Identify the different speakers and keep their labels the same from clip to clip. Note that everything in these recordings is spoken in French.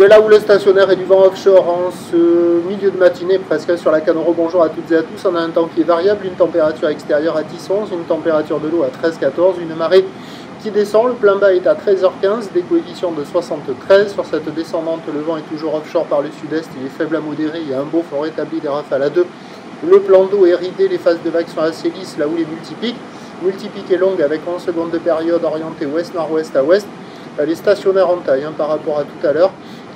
Speaker 1: ben là où le stationnaire et du vent offshore en ce milieu de matinée presque sur la Canoro, bonjour à toutes et à tous, on a un temps qui est variable, une température extérieure à 10-11, une température de l'eau à 13-14, une marée qui descend, le plein bas est à 13h15, des coefficients de 73, sur cette descendante le vent est toujours offshore par le sud-est, il est faible à modéré, il y a un beau fond rétabli des rafales à 2, le plan d'eau est ridé, les phases de vagues sont assez lisses là où les multipiques est longue avec 11 secondes de période orientée ouest-nord-ouest à ouest, elle est stationnaire en taille par rapport à tout à l'heure.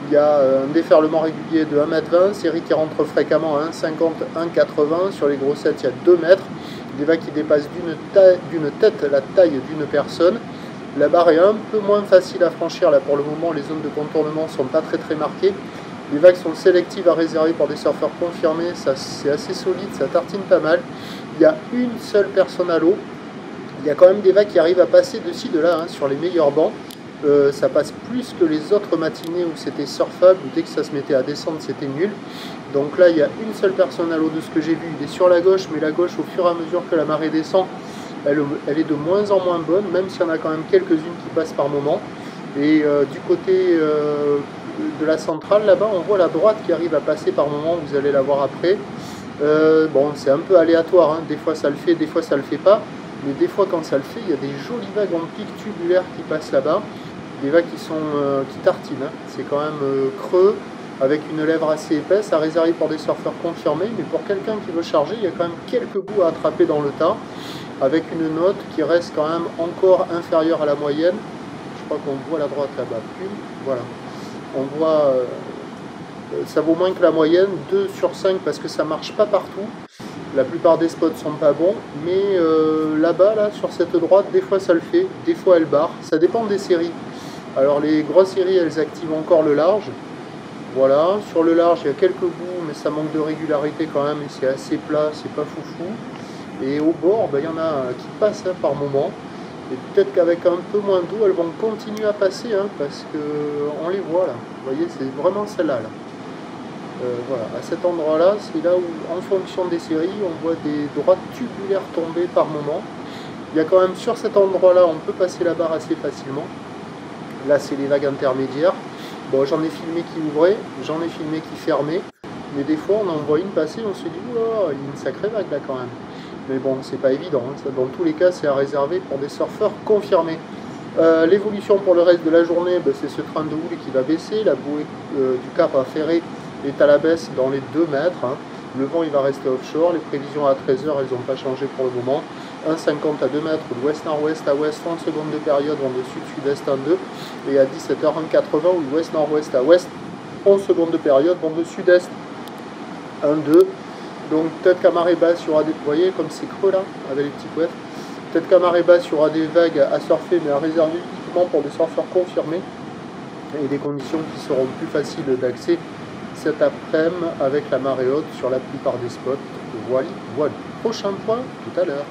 Speaker 1: Il y a un déferlement régulier de 1,20 m, série qui rentre fréquemment à 1,50 m, 1,80 m. Sur les grossettes, il y a 2 mètres. Des vagues qui dépassent d'une tête la taille d'une personne. La barre est un peu moins facile à franchir. Là, pour le moment, les zones de contournement ne sont pas très marquées. Les vagues sont sélectives à réserver pour des surfeurs confirmés. Ça, c'est assez solide, ça tartine pas mal. Il y a une seule personne à l'eau. Il y a quand même des vagues qui arrivent à passer de ci, de là, sur les meilleurs bancs. Ça passe plus que les autres matinées où c'était surfable, où dès que ça se mettait à descendre c'était nul. Donc là il y a une seule personne à l'eau de ce que j'ai vu, il est sur la gauche, mais la gauche au fur et à mesure que la marée descend, elle est de moins en moins bonne, même s'il y en a quand même quelques-unes qui passent par moment. Et du côté de la centrale là-bas, on voit la droite qui arrive à passer par moment, vous allez la voir après. Bon, c'est un peu aléatoire, des fois ça le fait, des fois ça le fait pas. Mais des fois quand ça le fait, il y a des jolies vagues en pic tubulaire qui passent là-bas. Des vagues qui tartinent, c'est quand même creux, avec une lèvre assez épaisse, à réserver pour des surfeurs confirmés, mais pour quelqu'un qui veut charger, il y a quand même quelques bouts à attraper dans le tas, avec une note qui reste quand même encore inférieure à la moyenne. Je crois qu'on voit à la droite là-bas, voilà. On voit, ça vaut moins que la moyenne, 2 sur 5 parce que ça marche pas partout. La plupart des spots sont pas bons, mais là-bas, là, sur cette droite, des fois ça le fait, des fois elle barre, ça dépend des séries. Alors les grosses séries, elles activent encore le large. Voilà, sur le large, il y a quelques bouts, mais ça manque de régularité quand même, et c'est assez plat, c'est pas foufou. Et au bord, il y en a qui passent par moment. Et peut-être qu'avec un peu moins d'eau, elles vont continuer à passer, parce qu'on les voit là. Vous voyez, c'est vraiment celle-là. Voilà, à cet endroit-là, c'est là où, en fonction des séries, on voit des droites tubulaires tomber par moment. Il y a quand même, sur cet endroit-là, on peut passer la barre assez facilement. Là, c'est les vagues intermédiaires. Bon, j'en ai filmé qui ouvraient, j'en ai filmé qui fermaient. Mais des fois, on en voit une passer, on se dit, oula, il y a une sacrée vague là quand même. Mais bon, c'est pas évident. Ça, dans tous les cas, c'est à réserver pour des surfeurs confirmés. L'évolution pour le reste de la journée, c'est ce train de houle qui va baisser. La bouée du cap à Ferré est à la baisse dans les 2 mètres. Le vent, il va rester offshore. Les prévisions à 13 h, elles n'ont pas changé pour le moment. 1,50 à 2 mètres, d'ouest-nord-ouest à ouest, 30 secondes de période, vent de sud-sud-est 1,2. Et à 17 h, 1,80, ou d'ouest-nord-ouest à ouest, 11 secondes de période, vent de sud-est 1,2. Donc peut-être qu'à marée basse, il y aura des... Vous voyez comme c'est creux là, avec les petits couettes. Peut-être qu'à marée basse, il y aura des vagues à surfer, mais à réserver uniquement pour des surfeurs confirmés. Et des conditions qui seront plus faciles d'accès cet après-midi avec la marée haute sur la plupart des spots. Voilà. Prochain point tout à l'heure.